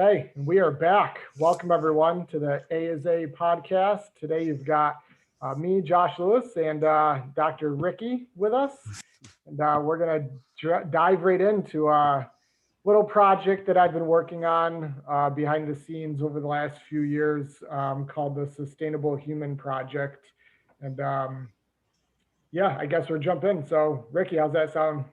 Okay, and we are back. Welcome everyone to the A is A podcast. Today you've got me, Josh Lewis, and Dr. Ricky with us. And we're going to dive right into a little project that I've been working on behind the scenes over the last few years called the Sustainable Human Project. And yeah, I guess we'll jump in. So Ricky, how's that sound?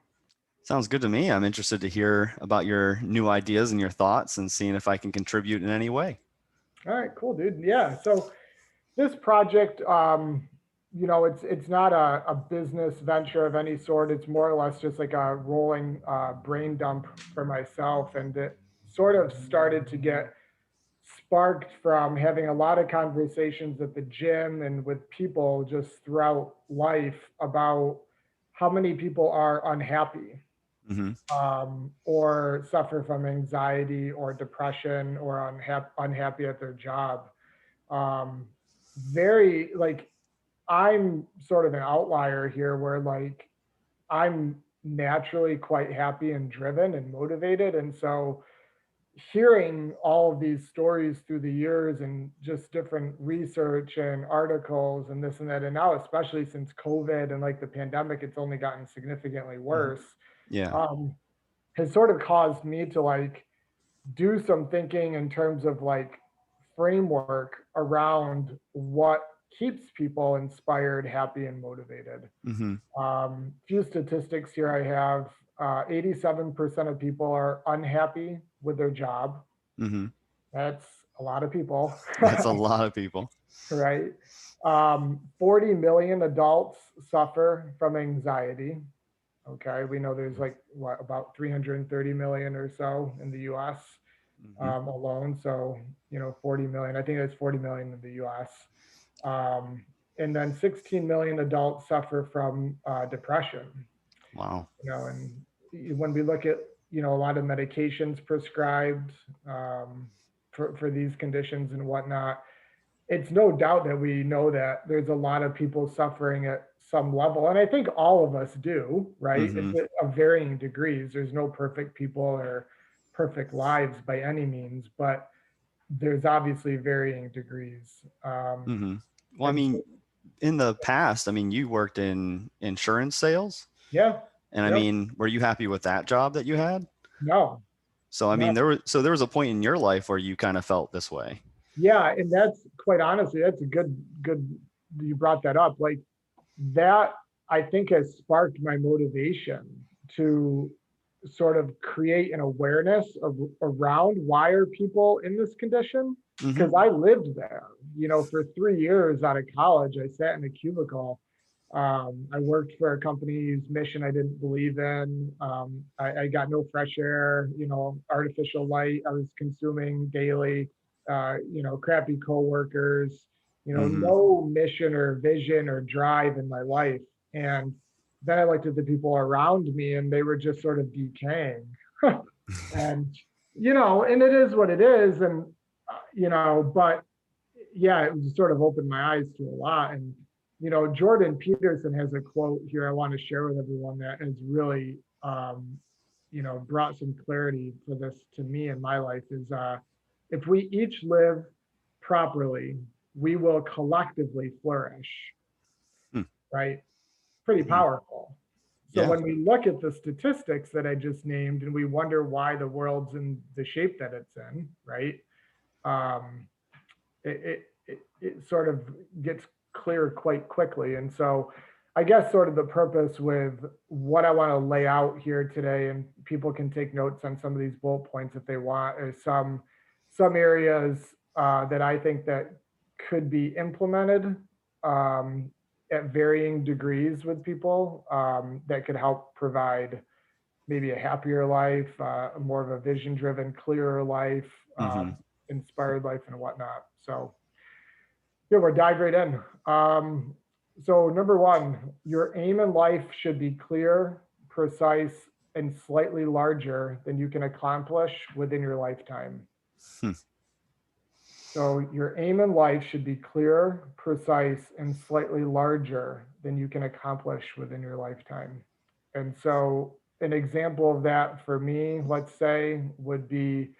Sounds good to me. I'm interested to hear about your new ideas and your thoughts and seeing if I can contribute in any way. All right, cool, dude. Yeah, so this project, it's not a business venture of any sort. It's more or less just like a rolling brain dump for myself. And it sort of started to get sparked from having a lot of conversations at the gym and with people just throughout life about how many people are unhappy Mm-hmm. or suffer from anxiety or depression or unhappy at their job. Um, very like I'm sort of an outlier here where like I'm naturally quite happy and driven and motivated. And so hearing all of these stories through the years and just different research and articles and this and that, and now especially since COVID and like the pandemic, it's only gotten significantly Mm-hmm. worse, Yeah. um, has sort of caused me to like do some thinking in terms of like framework around what keeps people inspired, happy, and motivated. Mm-hmm. Few statistics here I have 87% of people are unhappy with their job. Mm-hmm. That's a lot of people, That's a lot of people. right? 40 million adults suffer from anxiety. Okay, we know there's like what about 330 million or so in the US Mm-hmm. alone. So, 40 million, I think it's 40 million in the US. Um, and then 16 million adults suffer from depression, Wow. and when we look at, a lot of medications prescribed for these conditions and whatnot, it's no doubt that we know that there's a lot of people suffering at some level. And I think all of us do, right? Mm-hmm. It's of varying degrees. There's no perfect people or perfect lives by any means, but there's obviously varying degrees. Mm-hmm. Well, I And mean, so, in the past, you worked in insurance sales, yeah, and yep, were you happy with that job that you had? no, So, no. there was a point in your life where you kind of felt this way. Yeah, and that's quite honestly, that's a good you brought that up. Like that, I think has sparked my motivation to sort of create an awareness around why are people in this condition? Mm-hmm. Because I lived there, for 3 years out of college. I sat in a cubicle. I worked for a company whose mission I didn't believe in. I got no fresh air, artificial light I was consuming daily, crappy coworkers, Mm-hmm. no mission or vision or drive in my life. And then I looked at the people around me and they were just sort of decaying. And, and it is what it is. And, but yeah, it just sort of opened my eyes to a lot. And, Jordan Peterson has a quote here I want to share with everyone that has really, brought some clarity for this to me in my life is if we each live properly, we will collectively flourish, right? Pretty Mm-hmm. powerful. So Yeah. when we look at the statistics that I just named and we wonder why the world's in the shape that it's in, right? Um, it sort of gets clear quite quickly. And so I guess sort of the purpose with what I want to lay out here today, and people can take notes on some of these bullet points if they want, is some areas that I think that could be implemented um, at varying degrees with people that could help provide maybe a happier life, more of a vision-driven, clearer life, Mm-hmm. inspired life, and whatnot. So yeah, we'll dive right in. So number one, your aim in life should be clear, precise, and slightly larger than you can accomplish within your lifetime. Hmm. So your aim in life should be clear, precise, and slightly larger than you can accomplish within your lifetime. And so an example of that for me, let's say, would be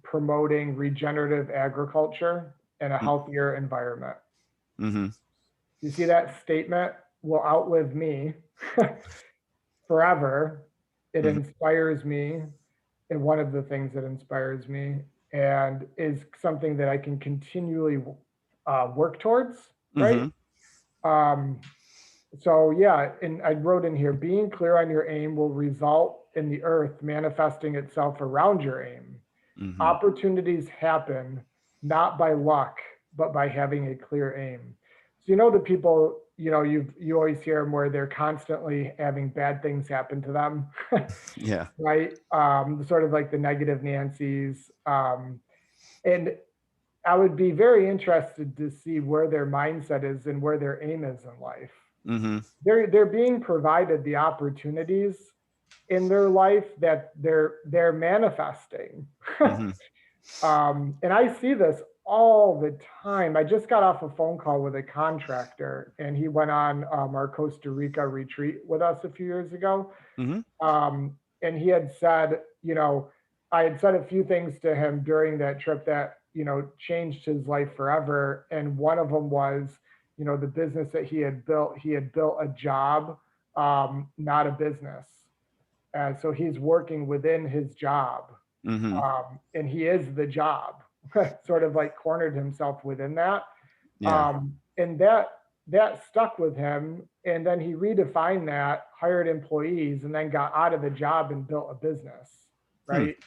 promoting regenerative agriculture and a healthier environment. Mm-hmm. You see, that statement will outlive me forever. It Mm-hmm. inspires me, and one of the things that inspires me, and is something that I can continually work towards, right? Mm-hmm. Um, so yeah, and I wrote in here, being clear on your aim will result in the earth manifesting itself around your aim. Mm-hmm. Opportunities happen not by luck, but by having a clear aim. So you know the people, you always hear them where they're constantly having bad things happen to them, Yeah. right? Sort of like the negative Nancy's. And I would be very interested to see where their mindset is and where their aim is in life. Mm-hmm. They're being provided the opportunities in their life that they're manifesting. Mm-hmm. And I see this all the time. I just got off a phone call with a contractor, and he went on our Costa Rica retreat with us a few years ago. Mm-hmm. And he had said, I had said a few things to him during that trip that, changed his life forever. And one of them was, the business that he had built a job, not a business. So he's working within his job, Mm-hmm. and he is the job, sort of like cornered himself within that. Yeah. And that stuck with him. And then he redefined that, hired employees, and then got out of the job and built a business, Hmm. right?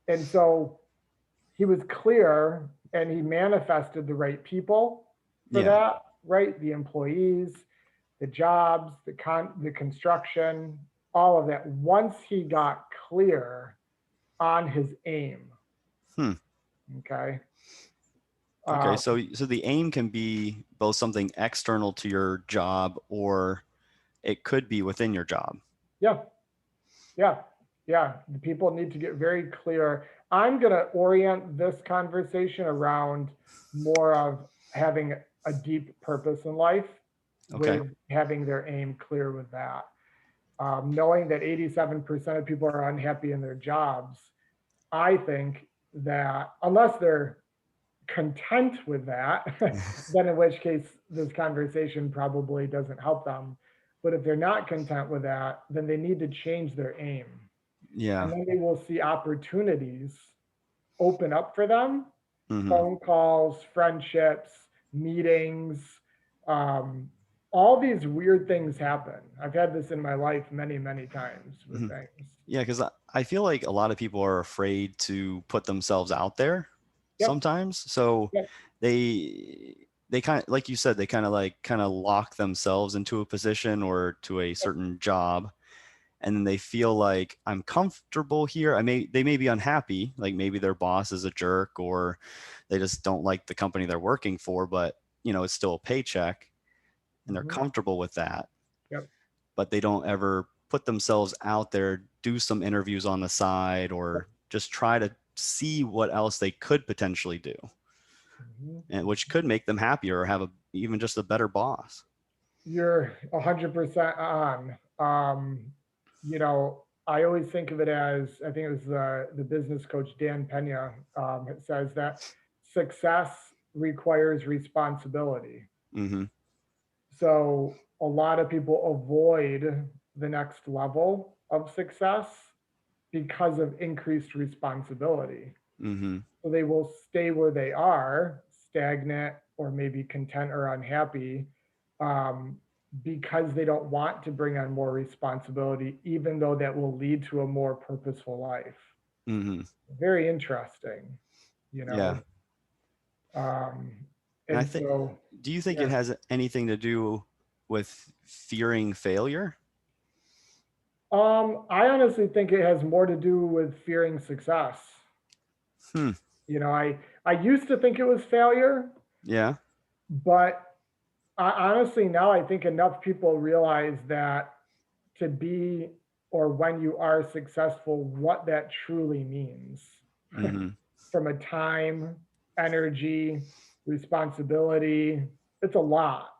And so he was clear, and he manifested the right people for Yeah. that, right? The employees, the jobs, the construction, all of that. Once he got clear on his aim, Hmm. okay. Okay. Uh, So the aim can be both something external to your job, or it could be within your job. yeah, yeah, yeah. The people need to get very clear. I'm going to orient this conversation around more of having a deep purpose in life, Okay. with having their aim clear with that. Knowing that 87% of people are unhappy in their jobs, I think that unless they're content with that, then in which case this conversation probably doesn't help them. But if they're not content with that, then they need to change their aim. Yeah. And then they will see opportunities open up for them, Mm-hmm. phone calls, friendships, meetings, um, all these weird things happen. I've had this in my life many, many times with Mm-hmm. things. Yeah, because I feel like a lot of people are afraid to put themselves out there Yep. sometimes. So Yep. they kind of, like you said, they kind of lock themselves into a position or to a certain job, and then they feel like I'm comfortable here. They may be unhappy, like maybe their boss is a jerk, or they just don't like the company they're working for, but it's still a paycheck and they're Mhm. comfortable with that, Yep. but they don't ever put themselves out there, do some interviews on the side, Yep. or just try to see what else they could potentially do, Mhm. and which could make them happier or have even just a better boss. You're 100% on. I always think of it as, I think it was the business coach Dan Pena. It says that success requires responsibility. Mm-hmm. So a lot of people avoid the next level of success because of increased responsibility. Mm-hmm. So they will stay where they are, stagnant or maybe content or unhappy, um, because they don't want to bring on more responsibility, even though that will lead to a more purposeful life. Mm-hmm. Very interesting, you Yeah. know. Um, And I and think, so, do you think it yeah, has anything to do with fearing failure? I honestly think it has more to do with fearing success. Hmm. I used to think it was failure, Yeah. but honestly, now I think enough people realize that to be, or when you are successful, what that truly means Mm-hmm. from a time, energy, responsibility. It's a lot.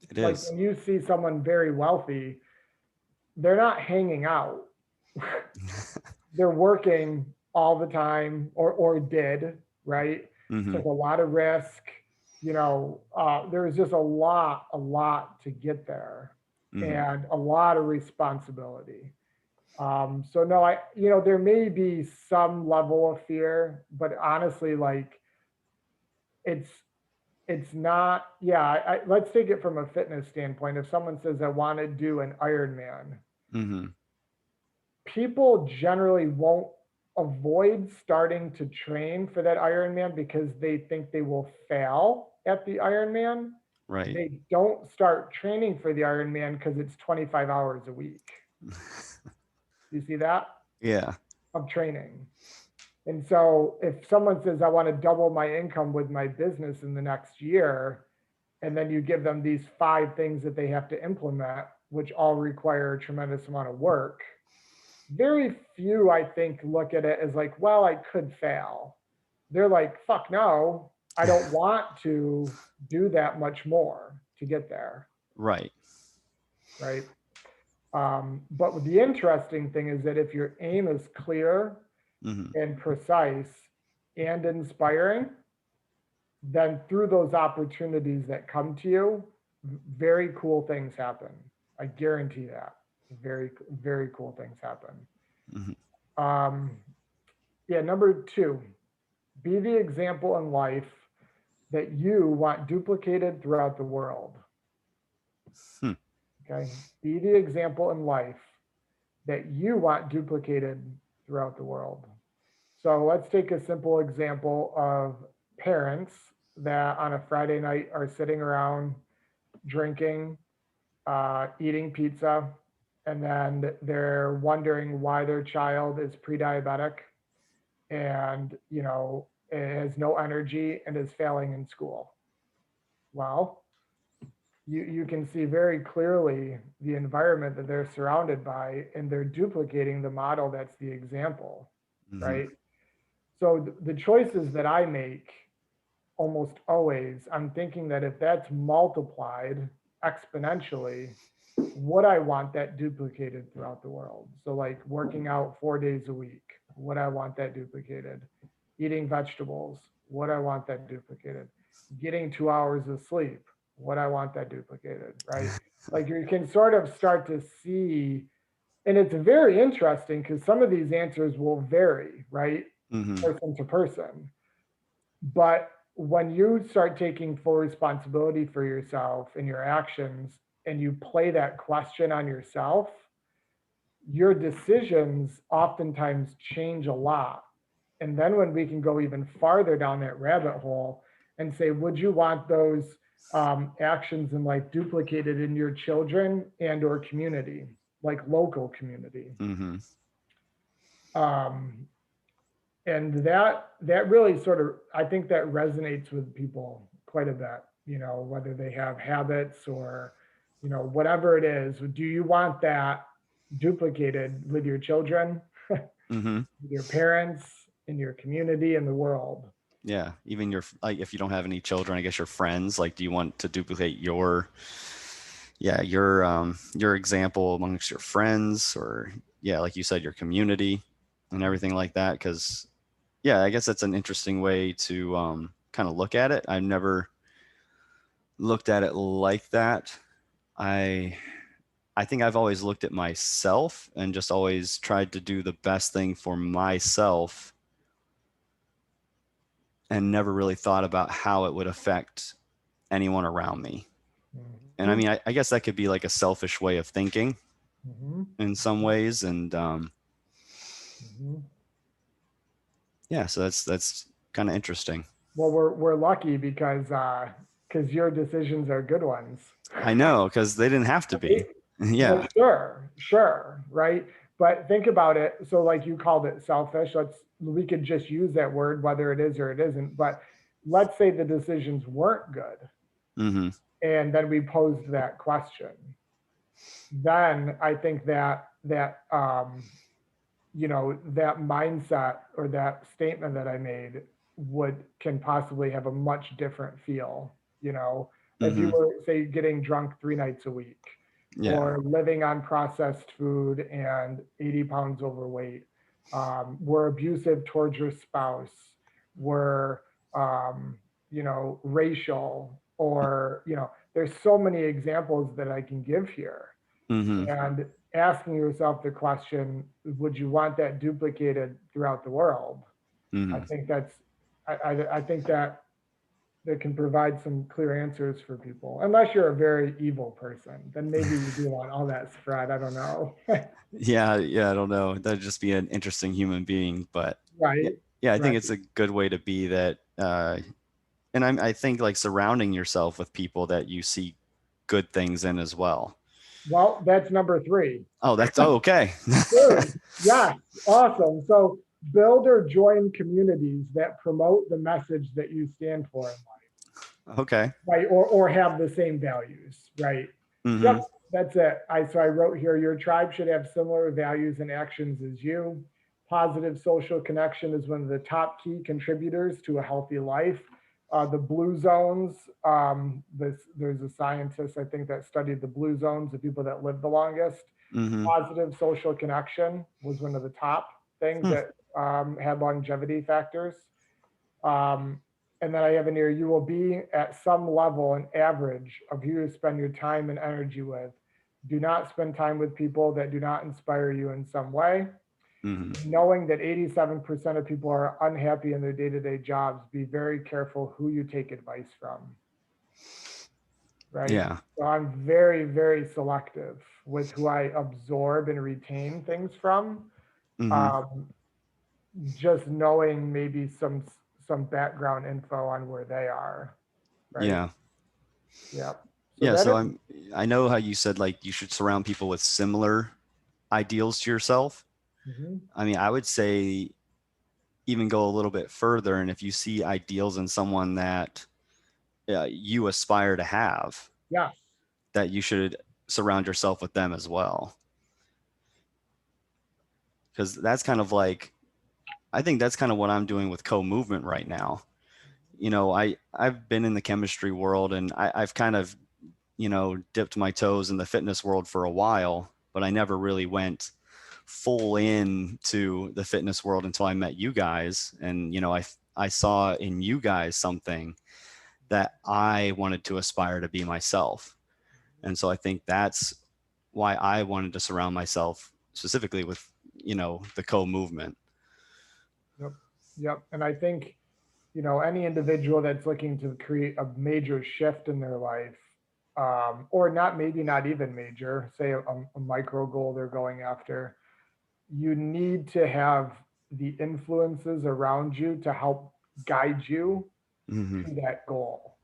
It Like is. when you see someone very wealthy, they're not hanging out. They're working all the time, or did, right? Mm-hmm. Took a lot of risk. There was just a lot to get there, Mm-hmm. and a lot of responsibility. So no, there may be some level of fear, but honestly, like it's it's not. Yeah, let's take it from a fitness standpoint. If someone says I want to do an Ironman, Mm-hmm. people generally won't avoid starting to train for that Ironman because they think they will fail at the Ironman. Right. They don't start training for the Ironman because it's 25 hours a week. You see that? Yeah. Of training. And so if someone says, I want to double my income with my business in the next year, and then you give them these 5 things that they have to implement, which all require a tremendous amount of work, very few, I think, look at it as like, well, I could fail. They're like, fuck no, I don't want to do that much more to get there. Right. Right. But the interesting thing is that if your aim is clear Mm-hmm. and precise and inspiring, then through those opportunities that come to you, very cool things happen. I guarantee that. Very, very cool things happen. Mm-hmm. Um, yeah, number 2, be the example in life that you want duplicated throughout the world. Hmm. Okay. Be the example in life that you want duplicated throughout the world. So let's take a simple example of parents that on a Friday night are sitting around drinking, eating pizza, and then they're wondering why their child is pre-diabetic and has no energy and is failing in school. Well, you can see very clearly the environment that they're surrounded by, and they're duplicating the model that's the example, Mm-hmm. right? So the choices that I make almost always, I'm thinking that if that's multiplied exponentially, would I want that duplicated throughout the world? So like working out 4 days a week, would I want that duplicated? Eating vegetables, would I want that duplicated? Getting 2 hours of sleep, would I want that duplicated, right? Like you can sort of start to see, and it's very interesting because some of these answers will vary, right? Mm-hmm. Person to person. But when you start taking full responsibility for yourself and your actions, and you play that question on yourself, your decisions oftentimes change a lot. And then when we can go even farther down that rabbit hole and say, would you want those actions in life duplicated in your children and or community, like local community? Mm-hmm. Um, and that really sort of, I think that resonates with people quite a bit, whether they have habits or whatever it is. Do you want that duplicated with your children, Mm-hmm. with your parents, in your community, in the world? Yeah. Even your, like, if you don't have any children, I guess your friends, like, do you want to duplicate your example amongst your friends, or yeah, like you said, your community and everything like that? Because yeah, I guess that's an interesting way to kind of look at it. I've never looked at it like that. I think I've always looked at myself and just always tried to do the best thing for myself, and never really thought about how it would affect anyone around me. And I Mhm. mean, I guess that could be like a selfish way of thinking Mhm. in some ways. And Mhm. yeah, so that's kind of interesting. Well, we're lucky because your decisions are good ones. I know, because they didn't have to be. Well, Yeah. sure, right? But think about it. So, like you called it selfish. We could just use that word, whether it is or it isn't. But let's say the decisions weren't good, Mm-hmm. and then we posed that question. Then I think that mindset or that statement that I made can possibly have a much different feel. If you Mm-hmm. were, say, getting drunk 3 nights a week, Yeah. or living on processed food and 80 pounds overweight, were abusive towards your spouse, were, racial, or, there's so many examples that I can give here. Mm-hmm. And asking yourself the question, would you want that duplicated throughout the world? I Mm-hmm. think that's, I think that can provide some clear answers for people. Unless you're a very evil person, then maybe you do want all that spread. I don't know. Yeah, I don't know. That'd just be an interesting human being, but yeah, Right, yeah, I think right. it's a good way to be that. And I think like surrounding yourself with people that you see good things in as well. Well, that's number three. Oh, that's okay. Good. Yes, awesome. So build or join communities that promote the message that you stand for in life, Okay. right? Or have the same values, right? Mm-hmm. Yep, that's it. I wrote here, your tribe should have similar values and actions as you. Positive social connection is one of the top key contributors to a healthy life. The blue zones, there's a scientist, I think, that studied the blue zones, the people that live the longest. Mm-hmm. Positive social connection was one of the top things Hmm. that had longevity factors. Um, and then I have in here, you will be at some level an average of who you spend your time and energy with. Do not spend time with people that do not inspire you in some way. Mm-hmm. Knowing that 87% of people are unhappy in their day-to-day jobs, be very careful who you take advice from, right? Yeah. So I'm very, very selective with who I absorb and retain things from. Mm-hmm. Um, just knowing maybe some background info on where they are, right? Yeah. Yeah. So Yeah. that So is, I know how you said like you should surround people with similar ideals to yourself. mhm. I mean, I would say even go a little bit further. And if you see ideals in someone that you aspire to have, Yes. that you should surround yourself with them as well. Because that's kind of like, I think that's kind of what I'm doing with co-movement right now. I've been in the chemistry world and I've kind of, dipped my toes in the fitness world for a while, but I never really went full in to the fitness world until I met you guys. And, I saw in you guys something that I wanted to aspire to be myself. And so I think that's why I wanted to surround myself specifically with, the co-movement. Yep. Yep. And I think, any individual that's looking to create a major shift in their life, or not, maybe not even major, say a micro goal they're going after, you need to have the influences around you to help guide you Mm-hmm. to that goal.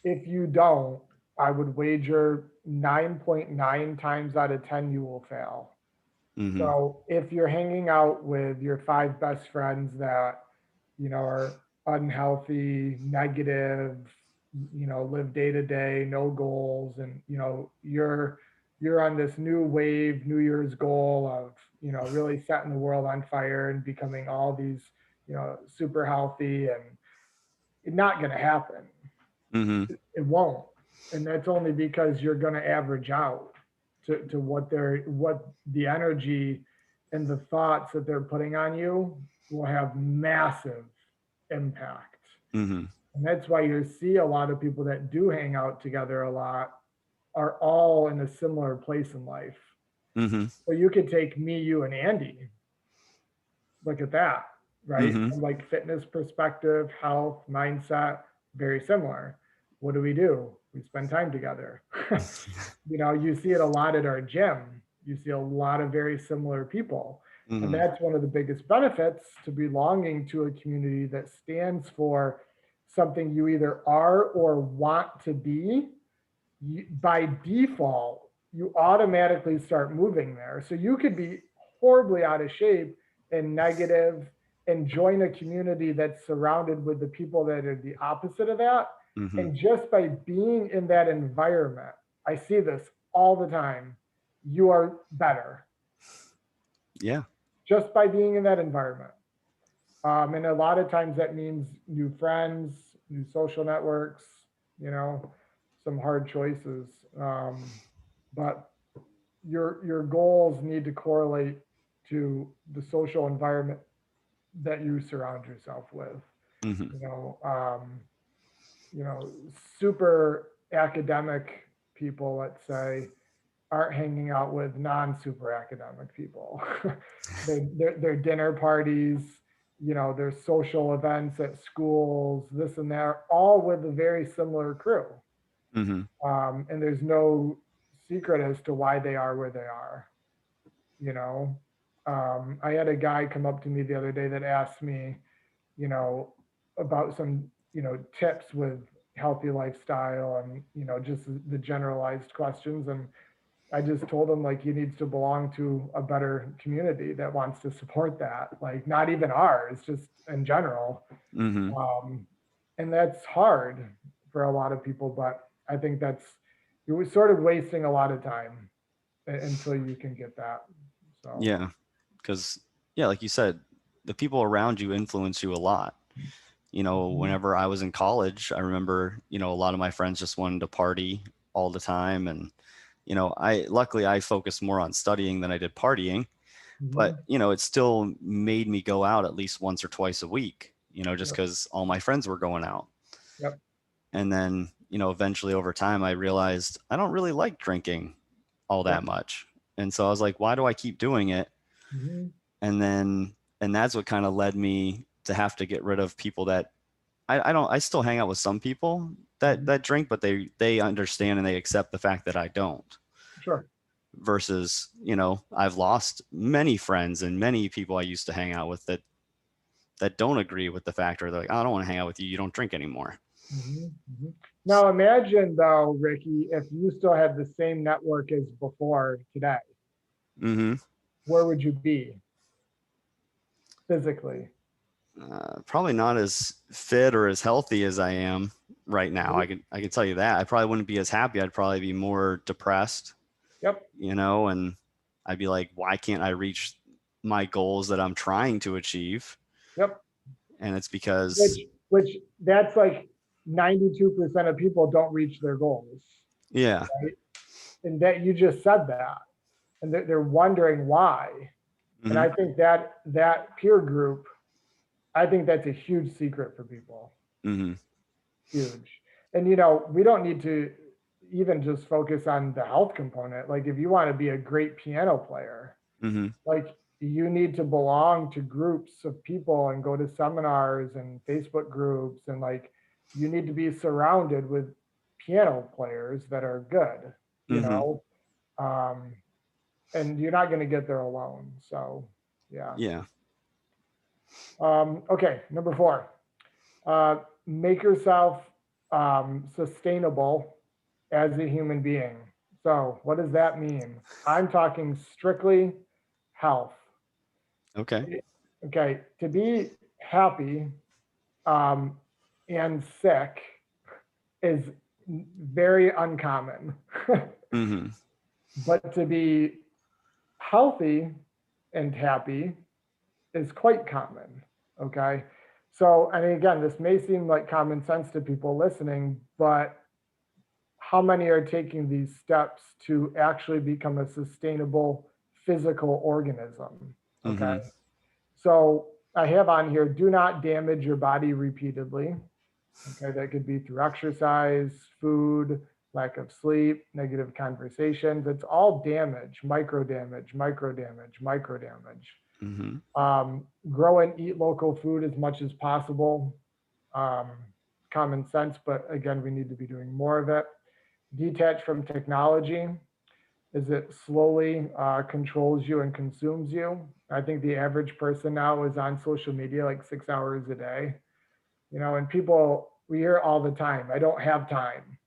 If you don't, I would wager 9.9 times out of 10 you will fail. Mm-hmm. So if you're hanging out with your five best friends that, are unhealthy, negative, live day to day, no goals, and, you're on this new wave, New Year's goal of, really setting the world on fire and becoming all these, super healthy, and it's not going to happen. Mm-hmm. It won't. And that's only because you're going to average out to what the energy and the thoughts that they're putting on you will have massive impact. Mm-hmm. And that's why you see a lot of people that do hang out together a lot are all in a similar place in life. Mm-hmm. So you could take me, you, and Andy. Look at that, right? Mm-hmm. From like fitness perspective, health, mindset, very similar. What do? We spend time together. You see it a lot at our gym. You see a lot of very similar people. And Mm-hmm. that's one of the biggest benefits to belonging to a community that stands for something you either are or want to be. By default, you automatically start moving there. So you could be horribly out of shape and negative and join a community that's surrounded with the people that are the opposite of that. Mm-hmm. And just by being in that environment, I see this all the time, you are better Yeah. just by being in that environment. And a lot of times that means new friends, new social networks, you know, some hard choices. But your goals need to correlate to the social environment that you surround yourself with. Hmm. You know, you know, super academic people, let's say, aren't hanging out with non-super academic people. Their dinner parties, you know, their social events at schools, this and that, all with a very similar crew. Hmm. And there's no secret as to why they are where they are. You know, I had a guy come up to me the other day that asked me, you know, about some, you know, tips with healthy lifestyle and, you know, just the generalized questions. And I just told him, like, he needs to belong to a better community that wants to support that, like not even ours, just in general. Hmm. Um, and that's hard for a lot of people, but I think that's, you're sort of wasting a lot of time until you can get that. So, Yeah. Because, yeah, like you said, the people around you influence you a lot. You know, mhm, whenever I was in college, I remember, you know, a lot of my friends just wanted to party all the time. And, you know, luckily I focused more on studying than I did partying, but, mhm, you know, it still made me go out at least once or twice a week, you know, just yep, because all my friends were going out. yep, And then, you know, eventually over time, I realized I don't really like drinking all that yep, much. And so I was like, why do I keep doing it? mhm, And that's what kind of led me to have to get rid of people that I don't, I still hang out with some people mhm, that drink, but they understand and they accept the fact that I don't. sure. Versus, you know, I've lost many friends and many people I used to hang out with that don't agree with the fact, or they're like, "Oh, I don't want to hang out with you. You don't drink anymore." Mhm, mhm. Now imagine though, Ricky, if you still had the same network as before today, Hmm. where would you be physically? Probably not as fit or as healthy as I am right now. Mhm. I can tell you that. I probably wouldn't be as happy. I'd probably be more depressed, Yep, you know, and I'd be like, why can't I reach my goals that I'm trying to achieve? yep. And it's because, Which that's like 92% of people don't reach their goals, yeah. right? And that you just said that, and they're wondering why. And Hmm. I think that that peer group, I think that's a huge secret for people. Hmm. Huge. And you know, we don't need to even just focus on the health component. Like if you want to be a great piano player, Hmm. like you need to belong to groups of people and go to seminars and Facebook groups, and like you need to be surrounded with piano players that are good, you Hmm. know. Um, and you're not going to get there alone. So, yeah. Yeah. Okay, number 4. Uh, make yourself sustainable as a human being. So, what does that mean? I'm talking strictly health. Okay. Okay, to be happy um, and sick is very uncommon, Hmm. but to be healthy and happy is quite common. Okay, so I mean, again, this may seem like common sense to people listening, but how many are taking these steps to actually become a sustainable physical organism? Okay, Hmm. so I have on here, do not damage your body repeatedly. Okay, that could be through exercise, food, lack of sleep, negative conversations. It's all damage, micro damage, micro damage, micro damage. Hmm. Grow and eat local food as much as possible. Um, Common sense, but again, we need to be doing more of it. Detach from technology as it slowly controls you and consumes you. I think the average person now is on social media like 6 hours a day, you know, and people, we hear all the time, I don't have time.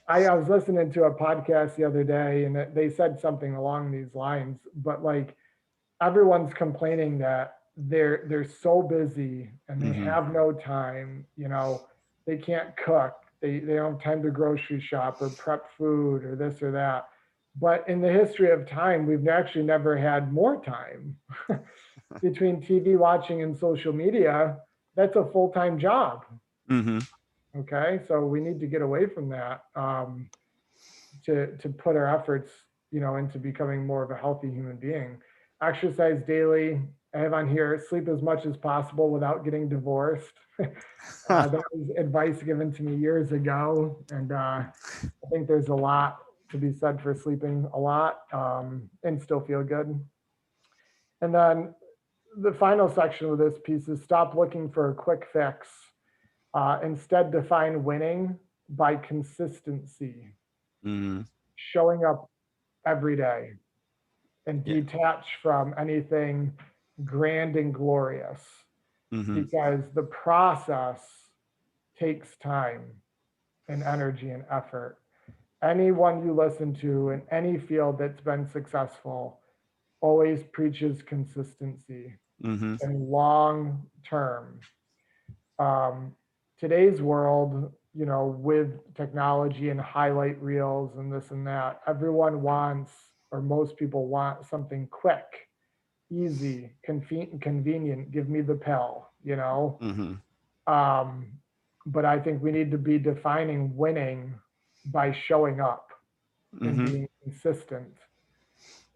I was listening to a podcast the other day and they said something along these lines, but like everyone's complaining that they're so busy and they Hmm. have no time, you know, they can't cook, they don't have time to grocery shop or prep food or this or that. But in the history of time, we've actually never had more time. Between TV watching and social media, that's a full-time job. Hmm. Okay, so we need to get away from that, to put our efforts, you know, into becoming more of a healthy human being. exercise daily. I have on here, sleep as much as possible without getting divorced. That was advice given to me years ago. And I think there's a lot to be said for sleeping a lot and still feel good. And then the final section of this piece is stop looking for a quick fix. Instead, define winning by consistency, Mm-hmm. showing up every day and Yeah. detach from anything grand and glorious Mm-hmm. because the process takes time and energy and effort. Anyone you listen to in any field that's been successful always preaches consistency Mm-hmm. and long term. Um, Today's world, you know, with technology and highlight reels and this and that, everyone wants, or most people want something quick, easy, convenient. Give me the pill, you know. Mm-hmm. Um, but I think we need to be defining winning by showing up and Mm-hmm. being consistent.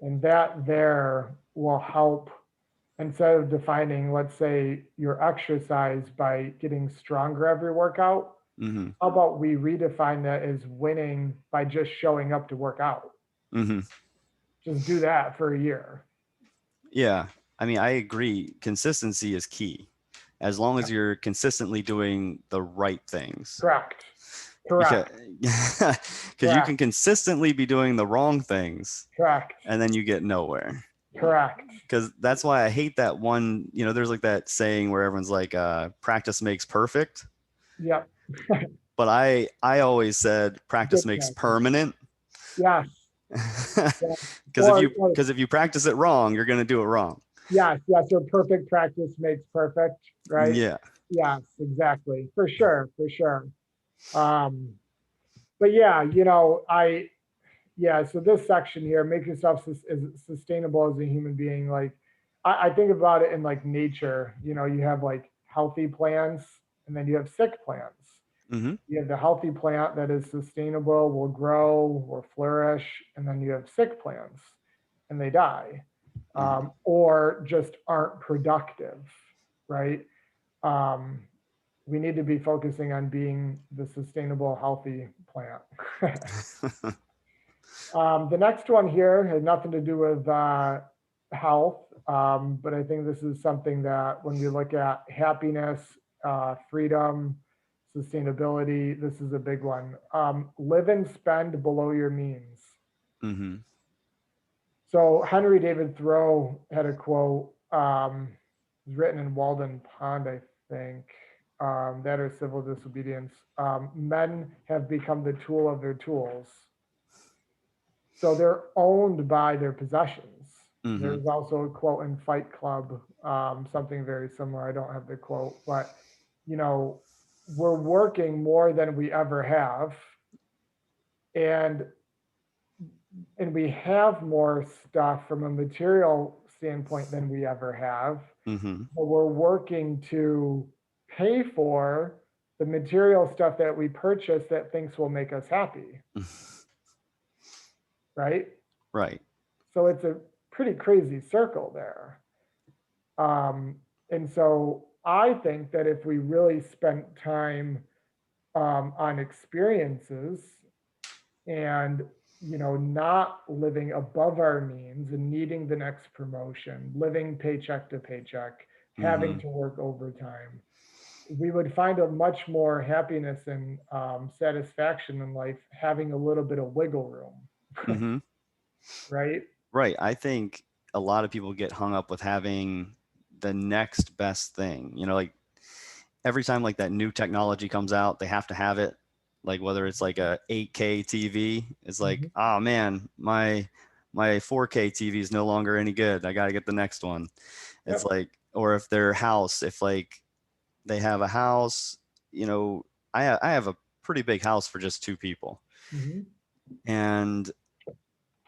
And that there will help instead of defining, let's say, your exercise by getting stronger every workout. Mm-hmm. How about we redefine that as winning by just showing up to work out? Mm-hmm. Just do that for a year. Yeah. I mean, I agree. Consistency is key. As long as you're consistently doing the right things. Correct. Because Correct. because you can Correct. consistently be doing the wrong things Correct. and then you get nowhere. Correct. Because that's why I hate that one, there's like that saying where everyone's like, practice makes perfect. Yep. But I always said practice Good makes practice. permanent. Yes. Yes. Because if you practice it wrong, you're going to do it wrong. Yes. Yes. So perfect practice makes perfect, right? Yeah. Yes, exactly. For sure. For sure. Um, but yeah, you know, yeah, so this section here, make yourself as sustainable as a human being. Like, I think about it in like nature. You know, you have like healthy plants, and then you have sick plants. Mm-hmm. You have the healthy plant that is sustainable, will grow, will flourish, and then you have sick plants, and they die, Mm-hmm. or just aren't productive, right? Um, we need to be focusing on being the sustainable, healthy plant. The next one here had nothing to do with health, but I think this is something that when we look at happiness, freedom, sustainability, this is a big one. Live and spend below your means. Mm-hmm. So Henry David Thoreau had a quote, it was written in Walden Pond, I think, that or civil disobedience. Men have become the tool of their tools. So they're owned by their possessions. Mm-hmm. There's also a quote in Fight Club, something very similar. I don't have the quote, but you know, we're working more than we ever have, and we have more stuff from a material standpoint than we ever have. Mm-hmm. But we're working to pay for the material stuff that we purchase that thinks will make us happy, right? Right. So it's a pretty crazy circle there. Um, and so I think that if we really spent time on experiences and you know not living above our means and needing the next promotion, living paycheck to paycheck, having Mm-hmm. to work overtime, we would find a much more happiness and satisfaction in life having a little bit of wiggle room, Mm-hmm. right? Right. I think a lot of people get hung up with having the next best thing. Like every time like that new technology comes out, they have to have it. Like whether it's like a 8K TV, it's like, Mhm. oh man, my 4K TV is no longer any good. I got to get the next one. It's Yep. like, or if their house, if like they have a house, you know, I have a pretty big house for just two people. Mhm. And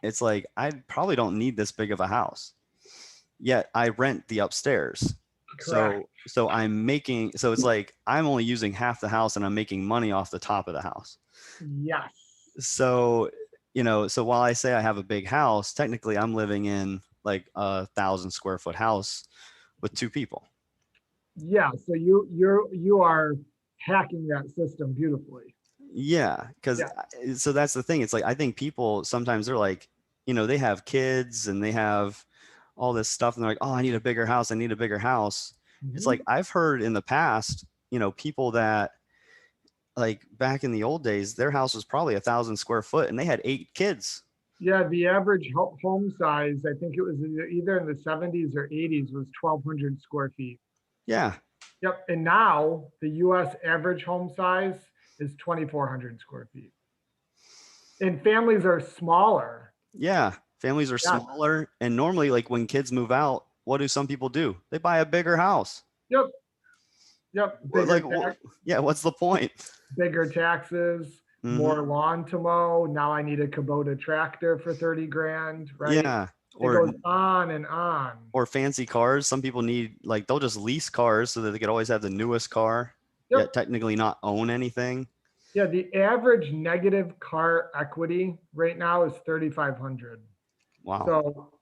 it's like, I probably don't need this big of a house. Yet I rent the upstairs. Correct. So it's like I'm only using half the house and I'm making money off the top of the house. Yes. So, so while I say I have a big house, technically I'm living in like a 1,000 square foot house with 2 people. Yeah, so you are hacking that system beautifully. Yeah, because Yeah. so that's the thing. It's like I think people sometimes they're like, they have kids and they have all this stuff, and they're like, oh, I need a bigger house. I need a bigger house. It's Mhm. like I've heard in the past, people that like back in the old days, their house was probably 1,000 square foot and they had 8 kids. Yeah, the average home size, I think it was either in the 70s or 80s, was 1,200 square feet. Yeah. Yep. And now the US average home size is 2,400 square feet. And families are smaller. Yeah. Families are Yeah. smaller. And normally, like when kids move out, what do some people do? They buy a bigger house. Yep. Yep. Like, yeah, what's the point? Bigger taxes, Mm-hmm. more lawn to mow. Now I need a Kubota tractor for 30 grand, right? Yeah. It goes on and on. Or fancy cars. Some people need, like, they'll just lease cars so that they could always have the newest car, Yep. yet technically not own anything. Yeah, the average negative car equity right now is 3,500. Wow. So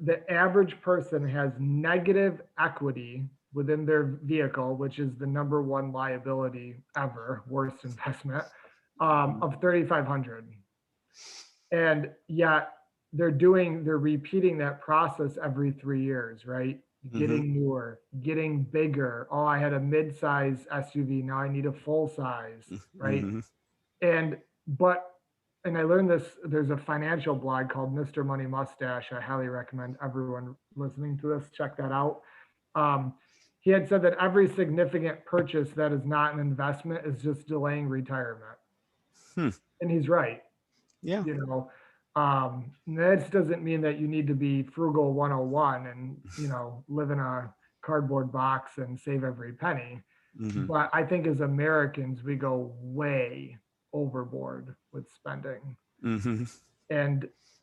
the average person has negative equity within their vehicle, which is the number one liability ever, worst investment, of 3,500. And yet they're repeating that process every 3 years, right? Getting newer, getting bigger. Oh, I had a mid-size SUV. Now I need a full size, right? And I learned this, there's a financial blog called Mr. Money Mustache. I highly recommend everyone listening to this, check that out. He had said that every significant purchase that is not an investment is just delaying retirement. And he's right. Yeah. That doesn't mean that you need to be frugal 101 and, live in a cardboard box and save every penny. But I think as Americans, we go way overboard with spending.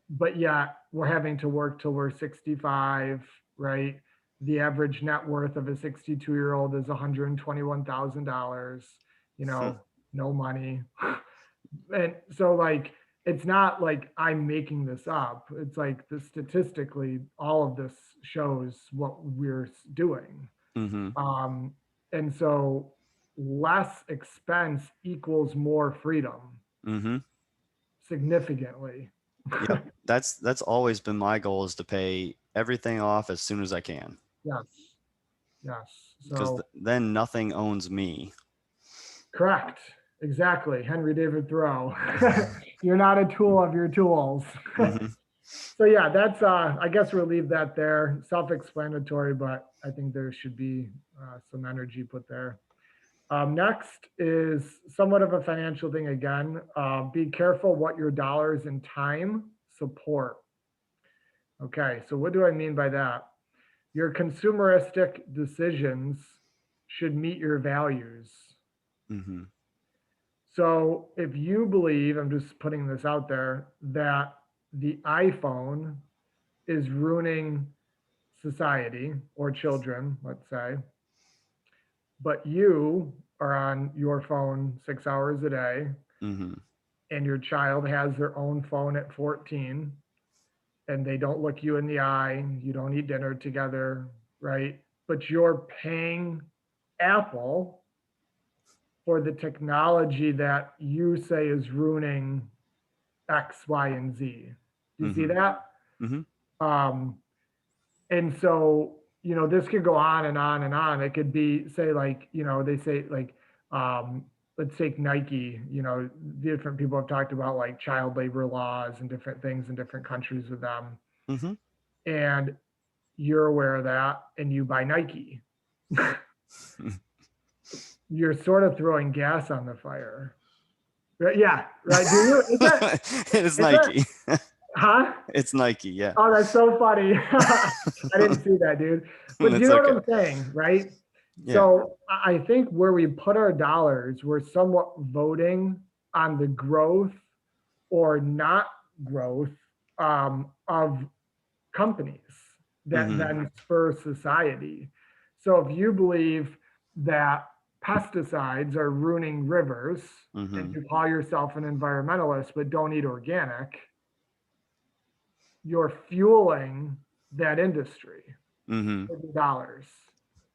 But yeah, we're having to work till we're 65, right? The average net worth of a 62-year-old is $121,000, no money. And so like, it's not like I'm making this up. It's like statistically, all of this shows what we're doing. And so less expense equals more freedom. Significantly. Yeah, that's always been my goal, is to pay everything off as soon as I can. Yes. Because then nothing owns me. Correct. Exactly. Henry David Thoreau. You're not a tool of your tools. So yeah, that's I guess we'll leave that there. Self-explanatory, but I think there should be some energy put there. Next is somewhat of a financial thing again. Be careful what your dollars and time support. Okay, so what do I mean by that? Your consumeristic decisions should meet your values. So if you believe, I'm just putting this out there, that the iPhone is ruining society or children, let's say, but you are on your phone 6 hours a day, and your child has their own phone at 14, and they don't look you in the eye, you don't eat dinner together, right? But you're paying Apple for the technology that you say is ruining X, Y, and Z. Do you see that? And so, this could go on and on and on. It could be, say, like, they say, like, let's take Nike, different people have talked about like child labor laws and different things in different countries with them. And you're aware of that and you buy Nike. You're sort of throwing gas on the fire. Right? Yeah, right. Do you? It's Nike. Huh? It's Nike, yeah. Oh, that's so funny. I didn't see that, dude. But you know what I'm saying, right? Yeah. So I think where we put our dollars, we're somewhat voting on the growth or not growth of companies that then spur society. So if you believe that pesticides are ruining rivers and you call yourself an environmentalist but don't eat organic, you're fueling that industry Mm-hmm. for the dollars,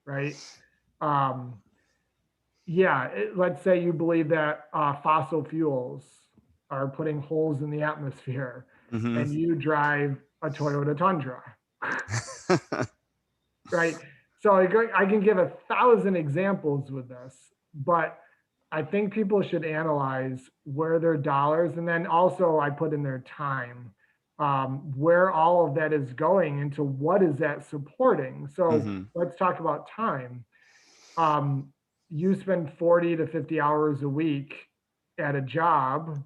right? Um, yeah, let's say you believe that fossil fuels are putting holes in the atmosphere Mm-hmm. and you drive a Toyota Tundra, right? So I can give 1,000 examples with this, but I think people should analyze where their dollars, and then also I put in their time, where all of that is going into what is that supporting. So Mm-hmm. let's talk about time. You spend 40 to 50 hours a week at a job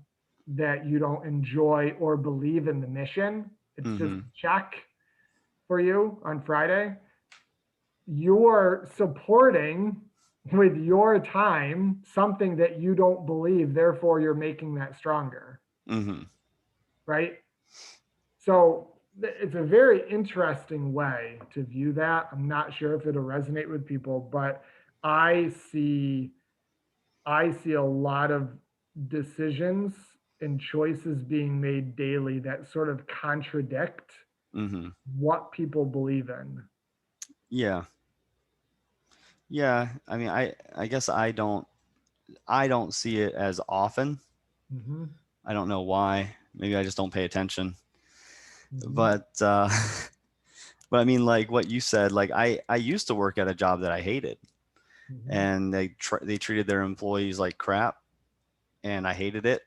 that you don't enjoy or believe in the mission. It's just Mm-hmm. a check for you on Friday. You're supporting with your time something that you don't believe, therefore you're making that stronger, Mm-hmm. right? So it's a very interesting way to view that. I'm not sure if it'll resonate with people, but I see I see a lot of decisions and choices being made daily that sort of contradict Mm-hmm. what people believe in. Yeah. Yeah. I mean, I guess I don't see it as often. Mm-hmm, I don't know why. Maybe I just don't pay attention. mm-hmm, But but I mean, like what you said, like I used to work at a job that I hated, mm-hmm, and they treated their employees like crap, and I hated it.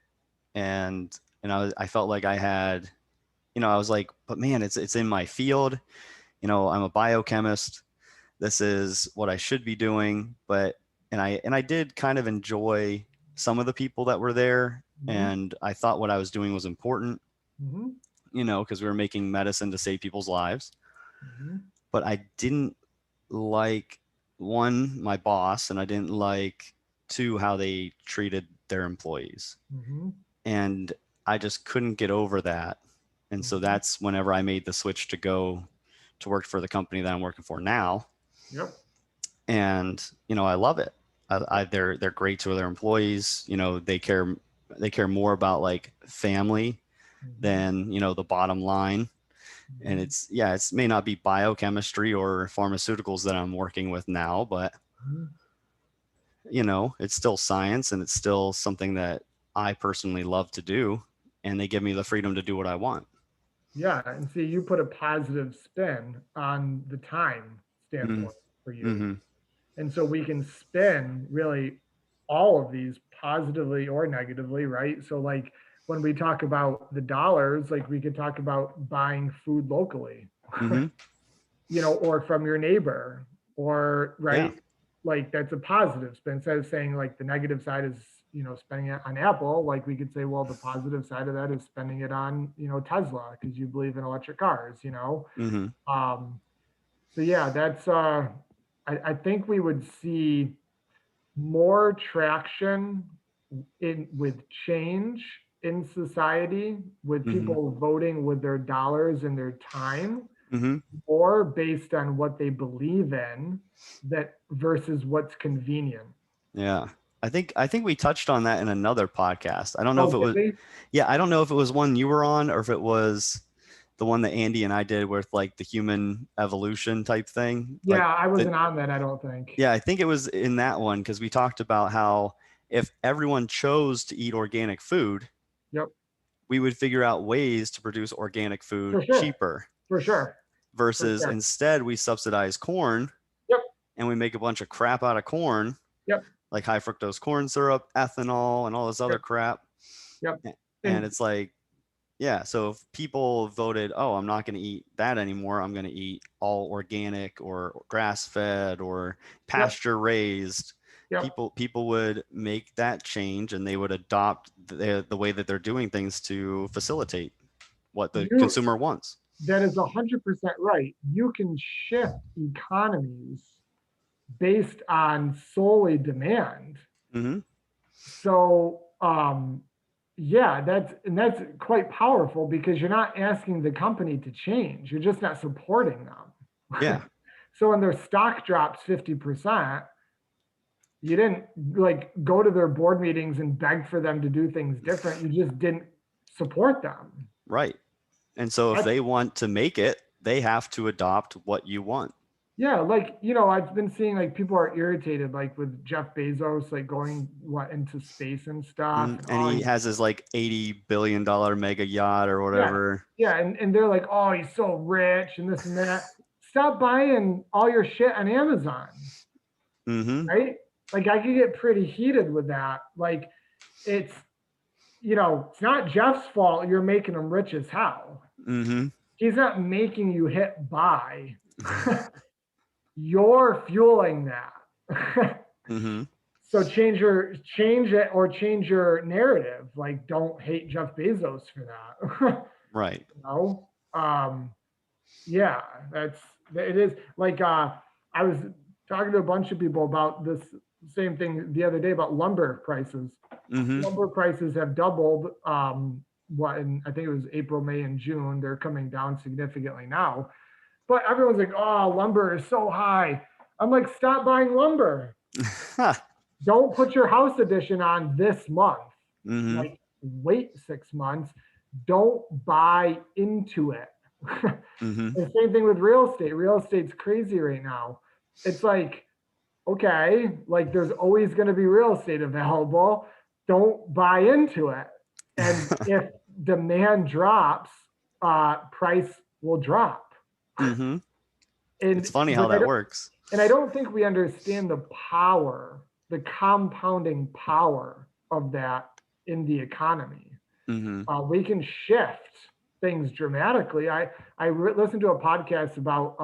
And I felt like I had, I was like, but man, it's in my field. I'm a biochemist. This is what I should be doing. But and I did kind of enjoy some of the people that were there, mm-hmm, and I thought what I was doing was important, mm-hmm, because we were making medicine to save people's lives. mm-hmm, But I didn't like, one, my boss, and I didn't like, two, how they treated their employees. mm-hmm, And I just couldn't get over that. And so mm-hmm. that's whenever I made the switch to go to work for the company that I'm working for now. Yep. And I love it. They're great to their employees. They care more about like family Mm-hmm, than the bottom line. And mm-hmm, it's may not be biochemistry or pharmaceuticals that I'm working with now, but mm-hmm. it's still science, and it's still something that I personally love to do, and they give me the freedom to do what I want. Yeah, and see, you put a positive spin on the time Mm-hmm. standpoint for you. Mm-hmm. And so we can spin really all of these positively or negatively, right? So, like when we talk about the dollars, like we could talk about buying food locally, Mm-hmm. or from your neighbor, or Yeah. right, like that's a positive spin. Instead of saying like the negative side is spending it on Apple, like we could say, well, the positive side of that is spending it on Tesla because you believe in electric cars. Mm-hmm. um so yeah, that's I think we would see more traction in with change in society with Mm-hmm. people voting with their dollars and their time, Mm-hmm. or based on what they believe in, that versus what's convenient. Yeah. I think we touched on that in another podcast. I don't know if Oh, it did was, we? yeah, I don't know if it was one you were on, or if it was the one that Andy and I did with like the human evolution type thing. Like Yeah, I the wasn't on that, I don't think. Yeah, I think it was in that one, because we talked about how if everyone chose to eat organic food, Yep, we would figure out ways to produce organic for food sure, cheaper, for sure, for versus sure. instead we subsidize corn, Yep, and we make a bunch of crap out of corn, yep, like high fructose corn syrup, ethanol, and all this other yep, crap. yep. And And it's like, yeah, so if people voted, oh, I'm not going to eat that anymore, I'm going to eat all organic or grass fed or yep, pasture raised, yep. people would make that change, and they would adopt the way that they're doing things to facilitate what the You consumer wants. That is 100% right. You can shift economies based on solely demand. Mm-hmm. So, yeah, that's quite powerful because you're not asking the company to change. You're just not supporting them. Yeah. So when their stock drops 50%, you didn't like go to their board meetings and beg for them to do things different. You just didn't support them. Right. And so if That's they want to make it, they have to adopt what you want. Yeah, like, I've been seeing like people are irritated, like with Jeff Bezos, like going into space and stuff. And And oh, he has his like $80 billion mega yacht or yeah, whatever. yeah, and they're like, oh, he's so rich and this and that. Stop buying all your shit on Amazon, Mm-hmm. right? Like I could get pretty heated with that. Like it's, it's not Jeff's fault you're making him rich as hell. Mm-hmm. He's not making you hit buy. You're fueling that. Mm-hmm. So change it or change your narrative. Like don't hate Jeff Bezos for that. Right. Yeah, it is like I was talking to a bunch of people about this same thing the other day about lumber prices. Mm-hmm. Lumber prices have doubled. I think it was April, May, and June. They're coming down significantly now. But everyone's like, oh, lumber is so high. I'm like, stop buying lumber. Don't put your house edition on this month. Mm-hmm. Like, wait 6 months. Don't buy into it. Mm-hmm. The same thing with real estate. Real estate's crazy right now. It's like, okay, like there's always going to be real estate available. Don't buy into it. And if demand drops, price will drop. Mm-hmm. And It's funny how that works. And I don't think we understand the power, the compounding power of that in the economy. Mm-hmm. We can shift things dramatically. I listened to a podcast about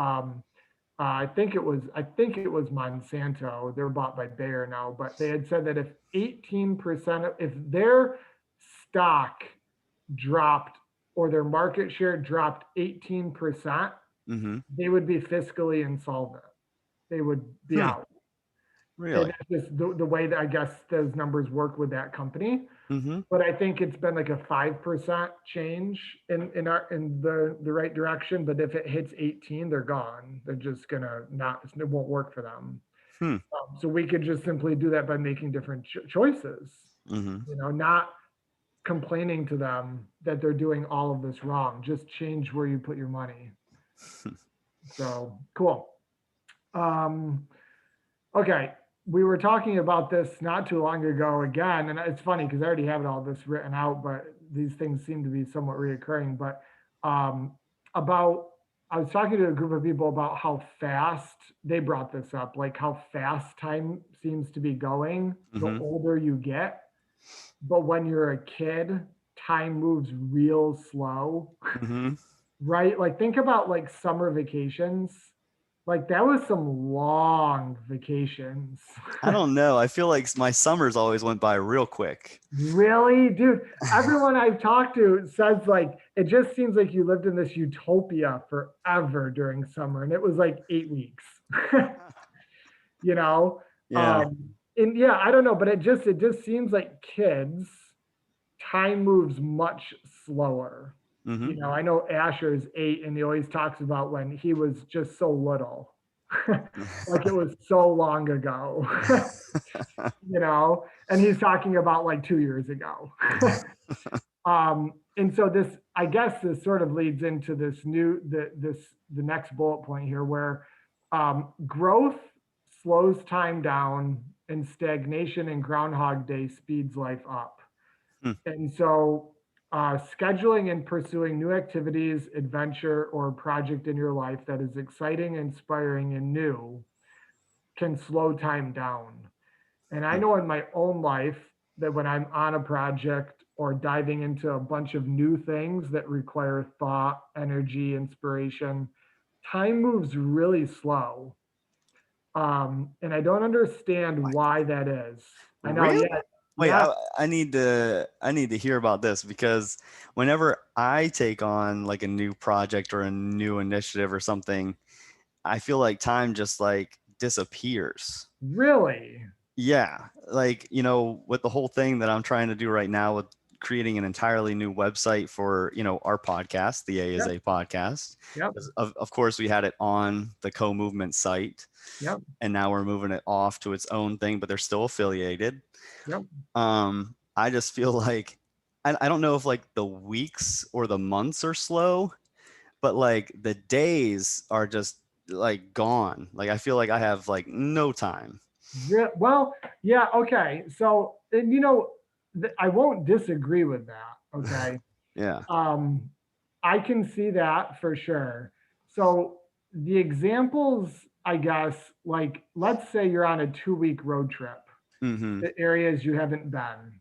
I think it was Monsanto. They're bought by Bayer now, but they had said that if 18% if their stock dropped or their market share dropped 18%, Mm-hmm. they would be fiscally insolvent. They would be out. Really? And that's just the way that I guess those numbers work with that company. Mm-hmm. But I think it's been like a 5% change in the right direction. But if it hits 18, they're gone. They're just gonna it won't work for them. So we could just simply do that by making different choices. Mm-hmm. Not complaining to them that they're doing all of this wrong. Just change where you put your money. So cool. Okay, we were talking about this not too long ago again, and it's funny because I already have all this written out, but these things seem to be somewhat reoccurring. But I was talking to a group of people about how fast they brought this up, like how fast time seems to be going the older you get. But when you're a kid, time moves real slow, right? Like think about like summer vacations. Like that was some long vacations. I don't know. I feel like my summers always went by real quick. Really? Dude, everyone I've talked to says like, it just seems like you lived in this utopia forever during summer. And it was like 8 weeks, Yeah. And yeah, I don't know, but it just seems like kids, time moves much slower. I know Asher's 8 and he always talks about when he was just so little, like it was so long ago, and he's talking about like 2 years ago. And so this, I guess this sort of leads into the next bullet point here where growth slows time down and stagnation and Groundhog Day speeds life up. And so scheduling and pursuing new activities, adventure, or project in your life that is exciting, inspiring, and new can slow time down. And I know in my own life that when I'm on a project or diving into a bunch of new things that require thought, energy, inspiration, time moves really slow. And I don't understand why that is. I know, really? yeah. Wait, Yeah. I need to hear about this because whenever I take on like a new project or a new initiative or something, I feel like time just like disappears. Really? Yeah, like with the whole thing that I'm trying to do right now with creating an entirely new website for our podcast, the A is A podcast. Yep. Of course, we had it on the Co-Movement site. Yep. And now we're moving it off to its own thing, but they're still affiliated. Yep. I just feel like I don't know if like the weeks or the months are slow, but like the days are just like gone. Like I feel like I have like no time. Well, yeah, okay. So, and I won't disagree with that. Okay. Yeah. Um, I can see that for sure. So the examples, I guess, like let's say you're on a 2-week road trip Mm-hmm. to areas you haven't been,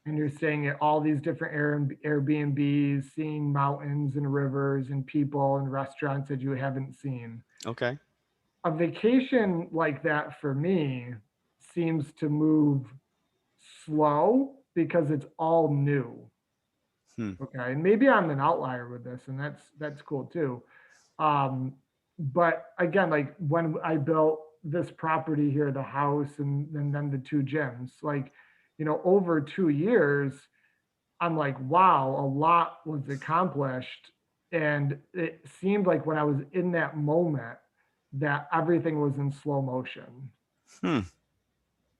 and you're staying at all these different Airbnbs, seeing mountains and rivers and people and restaurants that you haven't seen. Okay. A vacation like that for me seems to move slow because it's all new. Hmm. Okay. And maybe I'm an outlier with this, and that's cool too. Um, but again, like when I built this property here, the house and then the 2 gyms, like, over 2 years, I'm like, wow, a lot was accomplished. And it seemed like when I was in that moment that everything was in slow motion. Hmm.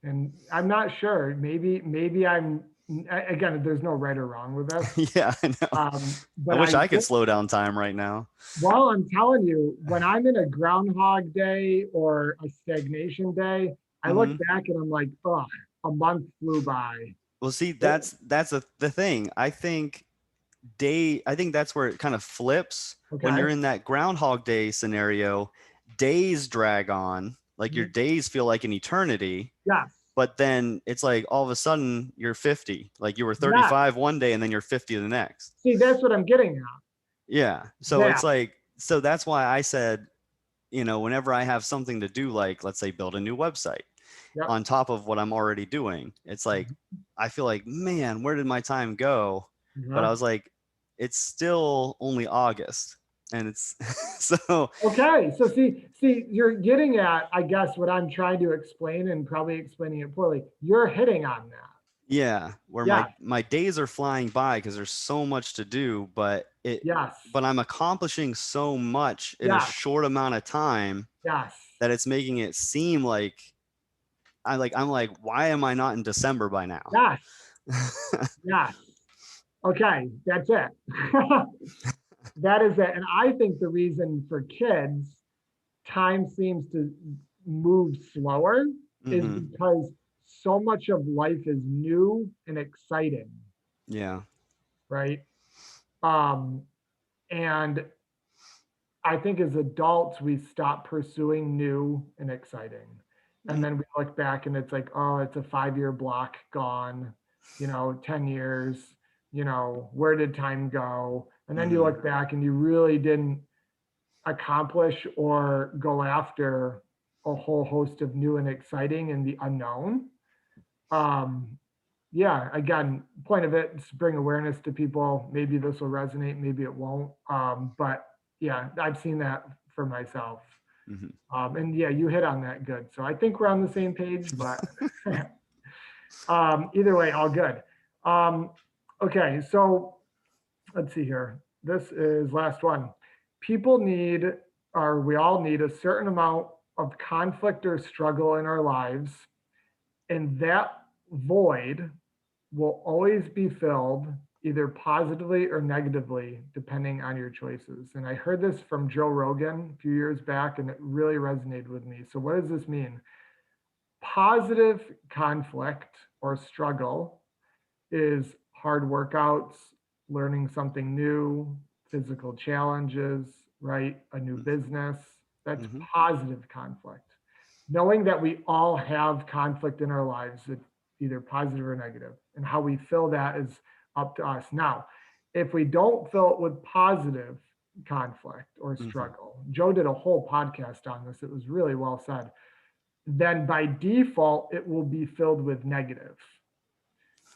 And I'm not sure. Maybe again, there's no right or wrong with this. Yeah, I know. I But wish I I could think, slow down time right now. well, I'm telling you, when I'm in a groundhog day or a stagnation day, I look Mm-hmm. back and I'm like, ugh, a month flew by. Well, see, It- that's the thing. I think that's where it kind of flips when okay. you're in that Groundhog Day scenario. Days drag on, like your Mhm. days feel like an eternity, Yes. but then it's like all of a sudden you're 50. Like you were Yes. 35 one day and then you're 50 the next. See, that's what I'm getting at. Yeah. So it's That. like, so that's why I said, whenever I have something to do, like let's say build a new website Yep. on top of what I'm already doing, it's like, I feel like, man, where did my time go? But I Mhm. was like, it's still only August. And it's so, Okay, so see, you're getting at, I guess, what I'm trying to explain and probably explaining it poorly. You're hitting on that. yeah, where my Yes, my days are flying by because there's so much to do, yes, but I'm accomplishing so much in a yes, short amount of time yes, that it's making it seem like I'm like, why am I not in December by now? yes, yes. Okay, that's it. That is it. And I think the reason for kids, time seems to move slower is Hmm. because so much of life is new and exciting, Yeah. right? Um, and I think as adults, we stop pursuing new and exciting. And then we look back and it's like, oh, it's a 5-year block gone, 10 years, where did time go? And then you Mm-hmm. look back and you really didn't accomplish or go after a whole host of new and exciting and the unknown. Um, yeah, again, point of it is to bring awareness to people. Maybe this will resonate, maybe it won't. But yeah, I've seen that for myself. Hmm. And yeah, you hit on that good. So I think we're on the same page, but either way, all good. Um, okay, so let's see here. This is last one. People need, or we all need a certain amount of conflict or struggle in our lives, and that void will always be filled either positively or negatively, depending on your choices. And I heard this from Joe Rogan a few years back, and it really resonated with me. So, what does this mean? Positive conflict or struggle is hard workouts, learning something new, physical challenges, right? A new business. That's Hmm. positive conflict. Knowing that we all have conflict in our lives, it's either positive or negative, and how we fill that is up to us. Now, if we don't fill it with positive conflict or Hmm. struggle, Joe did a whole podcast on this. It was really well said. Then by default, it will be filled with negative.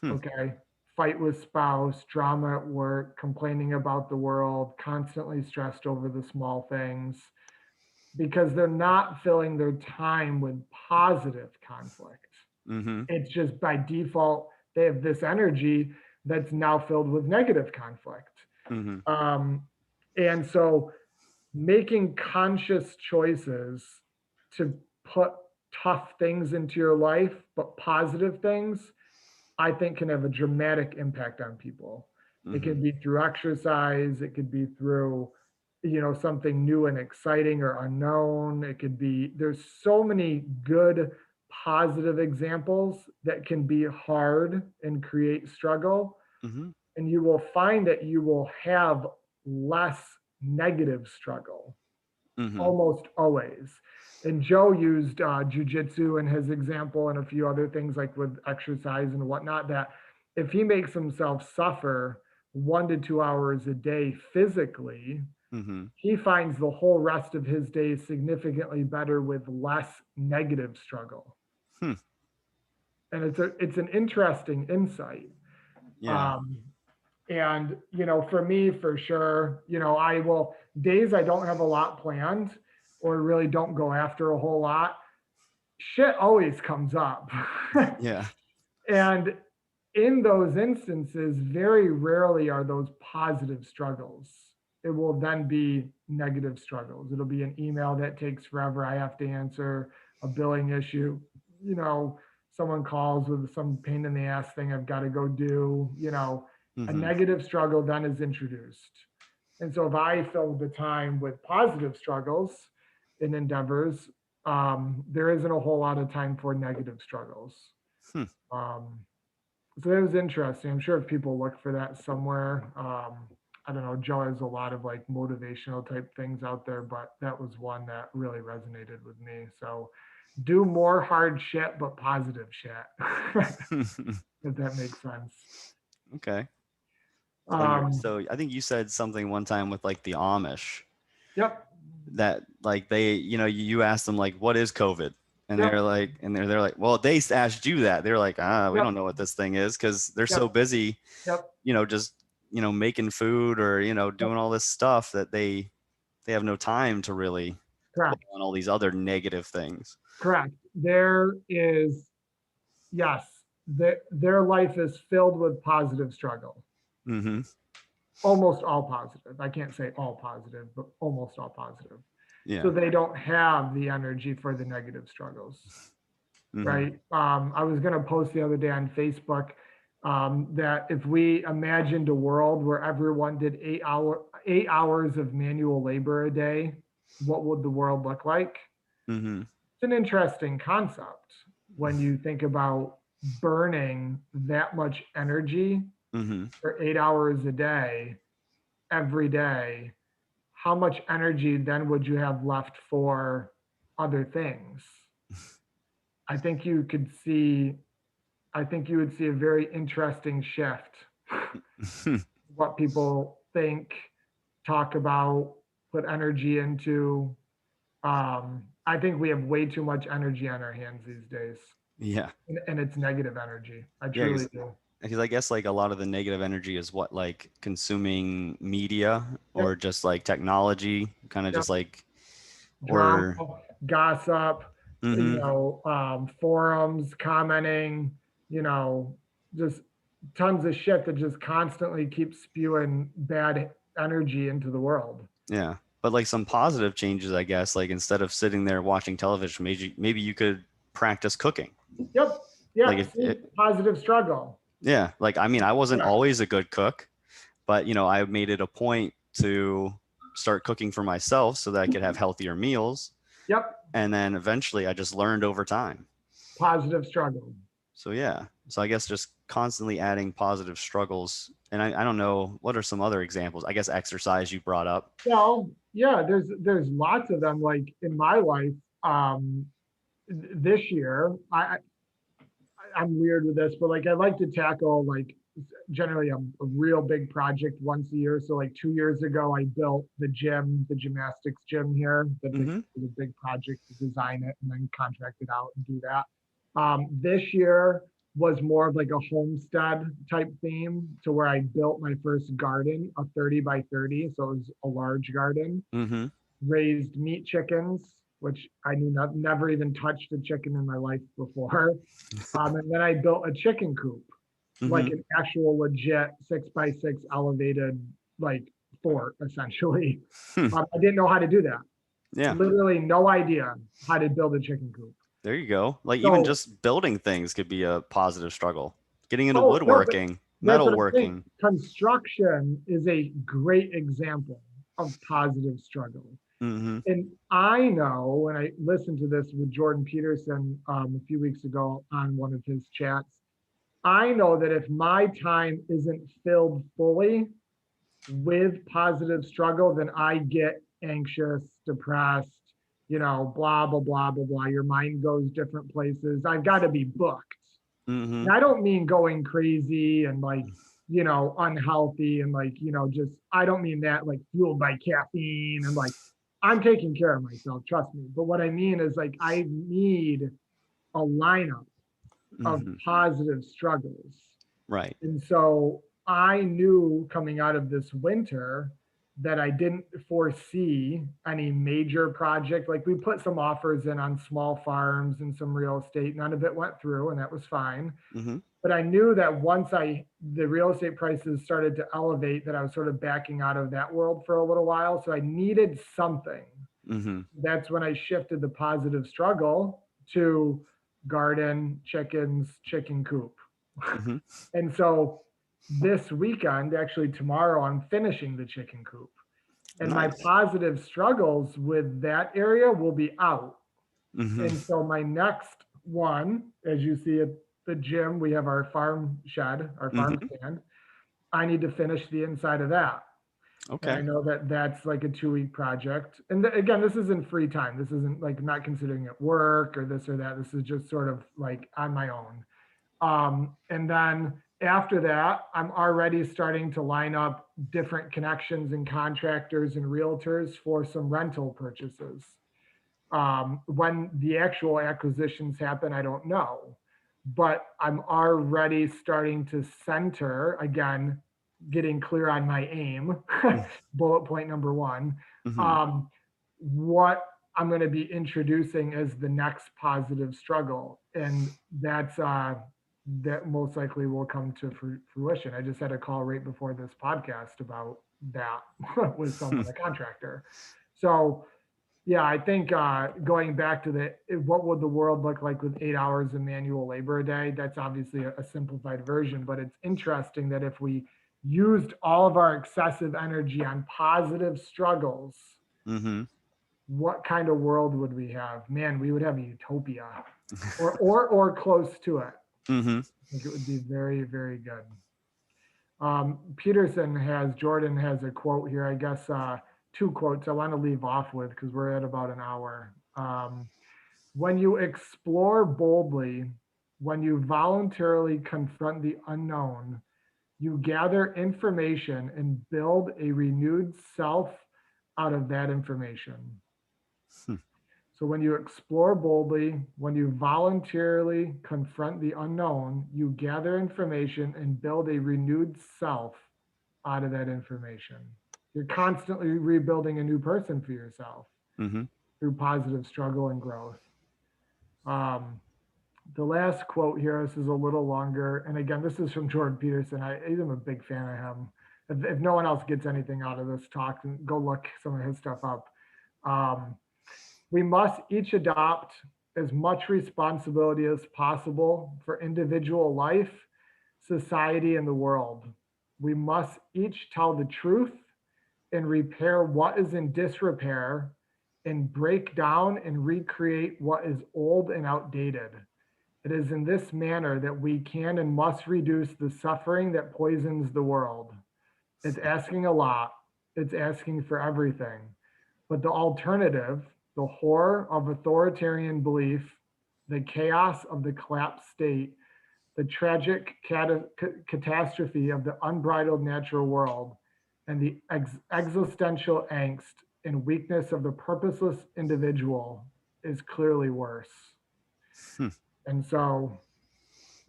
Hmm. Okay. Fight with spouse, drama at work, complaining about the world, constantly stressed over the small things because they're not filling their time with positive conflict. Hmm. It's just by default, they have this energy that's now filled with negative conflict. Hmm. Um, and so making conscious choices to put tough things into your life, but positive things, I think can have a dramatic impact on people. It Hmm. could be through exercise, it could be through something new and exciting or unknown. It could be, there's so many good positive examples that can be hard and create struggle. Mm-hmm. And you will find that you will have less negative struggle Mm-hmm. almost always. And Joe used jujitsu in his example and a few other things like with exercise and whatnot, that if he makes himself suffer 1 to 2 hours a day physically, Mm-hmm. he finds the whole rest of his day significantly better with less negative struggle. Hmm. And it's an interesting insight. Yeah. Um, and for me, for sure, I will, days I don't have a lot planned or really don't go after a whole lot, shit always comes up. Yeah. And in those instances, very rarely are those positive struggles. It will then be negative struggles. It'll be an email that takes forever, I have to answer, a billing issue, someone calls with some pain in the ass thing I've got to go do, a Mm-hmm. negative struggle then is introduced. And so if I fill the time with positive struggles and endeavors, there isn't a whole lot of time for negative struggles. Hmm. Um, so that was interesting. I'm sure if people look for that somewhere, I don't know, Joe has a lot of like motivational type things out there, but that was one that really resonated with me. So do more hard shit, but positive shit, if that makes sense. Okay. So you're Um, so I think you said something one time with like the Amish yep, that like they, you asked them like, what is COVID? And yep, they're like, well, they asked you that. They're like, we yep, don't know what this thing is because they're so yep, busy, yep, just, making food or, yep, doing all this stuff that they have no time to really dwell correct, on all these other negative things. correct. There is, yes, their life is filled with positive struggle. Mm-hmm. Almost all positive. I can't say all positive, but almost all positive. So Yeah. they don't have the energy for the negative struggles, Mm-hmm. right? I was going to post the other day on Facebook that if we imagined a world where everyone did 8 hours of manual labor a day, what would the world look like? Mm-hmm. It's an interesting concept when you think about burning that much energy Mm-hmm. for 8 hours a day, every day. How much energy then would you have left for other things? I think you could see, I think you would see a very interesting shift. What people think, talk about, put energy into. I think we have way too much energy on our hands these days, Yeah. and it's negative energy. I Yeah. truly do. Because I guess like a lot of the negative energy is what, like consuming media or Yep, just like technology, kind of yep. just like, Drama, or gossip, mm-hmm. forums, commenting, you know, just tons of shit that just constantly keeps spewing bad energy into the world. Yeah. But like some positive changes, I guess, like instead of sitting there watching television, maybe you could practice cooking. Yep. Like Yep. if See, it, positive struggle. yeah, like I mean, I wasn't Correct. always a good cook, but I made it a point to start cooking for myself so that I could have healthier meals. Yep. And then eventually I just learned over time. Positive struggle. So yeah. So I guess just constantly adding positive struggles. And I don't know, what are some other examples? I guess exercise you brought up. Well, yeah, there's lots of them. Like in my life, um, this year, I'm weird with this, but like I like to tackle like generally a real big project once a year. So like 2 years ago, I built the gym, the gymnastics gym here. That's like Mm-hmm. a big project to design it and then contract it out and do that. This year was more of like a homestead type theme to where I built my first garden, a 30 by 30. So it was a large garden, Mm-hmm. raised meat chickens, which I knew never even touched a chicken in my life before. And then I built a chicken coop, like Mm-hmm. an actual legit 6 by 6 elevated like fort, essentially. Hmm. I didn't know how to do that. Yeah. Literally no idea how to build a chicken coop. There you go. Like even So, just building things could be a positive struggle. Getting into oh no, but woodworking, that's what I'm saying. metalworking. Construction is a great example of positive struggle. Mm-hmm. And I know, and I listened to this with Jordan Peterson a few weeks ago on one of his chats. I know that if my time isn't filled fully with positive struggle, then I get anxious, depressed, blah, blah, blah, blah, blah. Your mind goes different places. I've got to be booked. Mm-hmm. And I don't mean going crazy and like, unhealthy and like, just, I don't mean that like fueled by caffeine and like, I'm taking care of myself, trust me. But what I mean is like, I need a lineup of Mm-hmm. positive struggles. Right. And so I knew coming out of this winter that I didn't foresee any major project. Like we put some offers in on small farms and some real estate. None of it went through, and that was fine. Mm-hmm. But I knew that once the real estate prices started to elevate, that I was sort of backing out of that world for a little while. So I needed something. Mm-hmm. That's when I shifted the positive struggle to garden, chickens, chicken coop. Mm-hmm. And so this weekend, actually tomorrow, I'm finishing the chicken coop. And my Nice. positive struggles with that area will be out. Mm-hmm. And so my next one, as you see at the gym, we have our farm shed, our farm Mm-hmm. stand. I need to finish the inside of that. And I Okay. know that that's like a 2-week project. And again, this isn't free time. This isn't like not considering it work or this or that. This is just sort of like on my own. And then after that, I'm already starting to line up different connections and contractors and realtors for some rental purchases. When the actual acquisitions happen, I don't know. But I'm already starting to center, again, getting clear on my aim, bullet point number one, Mm-hmm. um, what I'm going to be introducing as the next positive struggle. And that most likely will come to fruition. I just had a call right before this podcast about that with someone, a contractor. So yeah, I think going back to what would the world look like with 8 hours of manual labor a day? That's obviously a simplified version, but it's interesting that if we used all of our excessive energy on positive struggles, Mm-hmm. what kind of world would we have? Man, we would have a utopia, or close to it. Mm-hmm. I think it would be very, very good. Jordan has a quote here, I guess, 2 quotes I want to leave off with because we're at about an hour. When you explore boldly, when you voluntarily confront the unknown, you gather information and build a renewed self out of that information. Hmm. So when you explore boldly, when you voluntarily confront the unknown, you gather information and build a renewed self out of that information. You're constantly rebuilding a new person for yourself Mm-hmm. through positive struggle and growth. Um, the last quote here, this is a little longer. And again, this is from Jordan Peterson. I'm a big fan of him. If no one else gets anything out of this talk, then go look some of his stuff up. We must each adopt as much responsibility as possible for individual life, society, and the world. We must each tell the truth and repair what is in disrepair and break down and recreate what is old and outdated. It is in this manner that we can and must reduce the suffering that poisons the world. It's asking a lot. It's asking for everything. But the alternative, the horror of authoritarian belief, the chaos of the collapsed state, the tragic catastrophe of the unbridled natural world, and the existential angst and weakness of the purposeless individual is clearly worse. Hmm. And so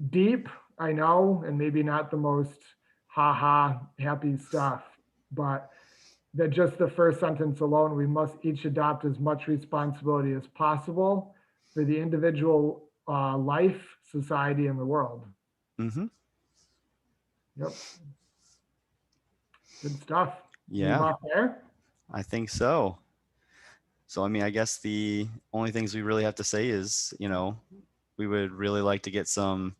deep, I know, and maybe not the most ha happy stuff, but that just the first sentence alone, we must each adopt as much responsibility as possible for the individual life, society, and the world. Mm-hmm. Yep. Good stuff. Leave Yeah, off there. I think so. So, I mean, I guess the only things we really have to say is, we would really like to get some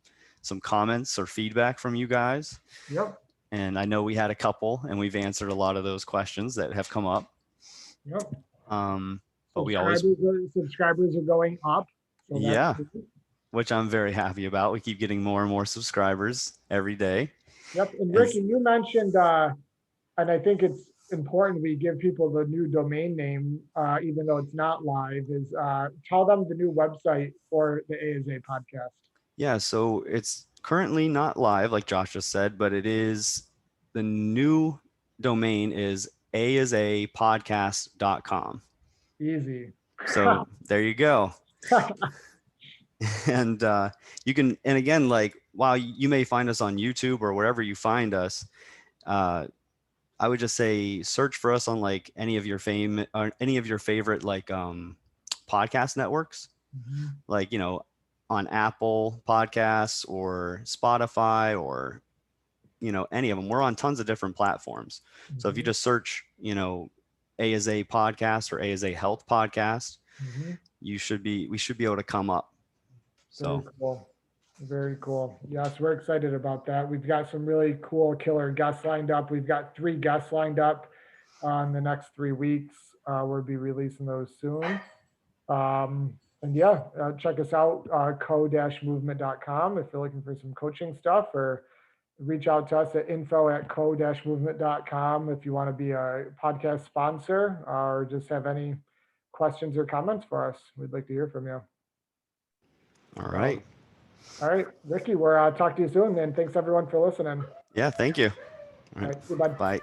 comments or feedback from you guys. Yep. And I know we had a couple, and we've answered a lot of those questions that have come up. Yep. But we always, Subscribers are going up. So yeah, that's cool. which I'm very happy about. We keep getting more and more subscribers every day. Yep. And And Ricky, you mentioned, and I think it's important we give people the new domain name, even though it's not live, is tell them the new website for the ASA podcast. yeah, so it's currently not live, like Josh just said, but it is, the new domain is aisapodcast.com. Easy. So there you go. And you can, and again, like, while you may find us on YouTube or wherever you find us, I would just say search for us on like any of your favorite like podcast networks, like, you know, on Apple Podcasts or Spotify or, you know, any of them. We're on tons of different platforms. So if you just search, you know, ASA podcast or ASA health podcast, we should be able to come up. So Very cool. Very cool. Yes, we're excited about that. We've got some really cool killer guests lined up. We've got 3 guests lined up on the next 3 weeks. We'll be releasing those soon. And yeah, check us out, co-movement.com if you're looking for some coaching stuff, or reach out to us at info@co-movement.com if you want to be a podcast sponsor or just have any questions or comments for us. We'd like to hear from you. all right. All right, Ricky, we'll talk to you soon, and thanks everyone for listening. Yeah, thank you. All right, see you, bud. Bye.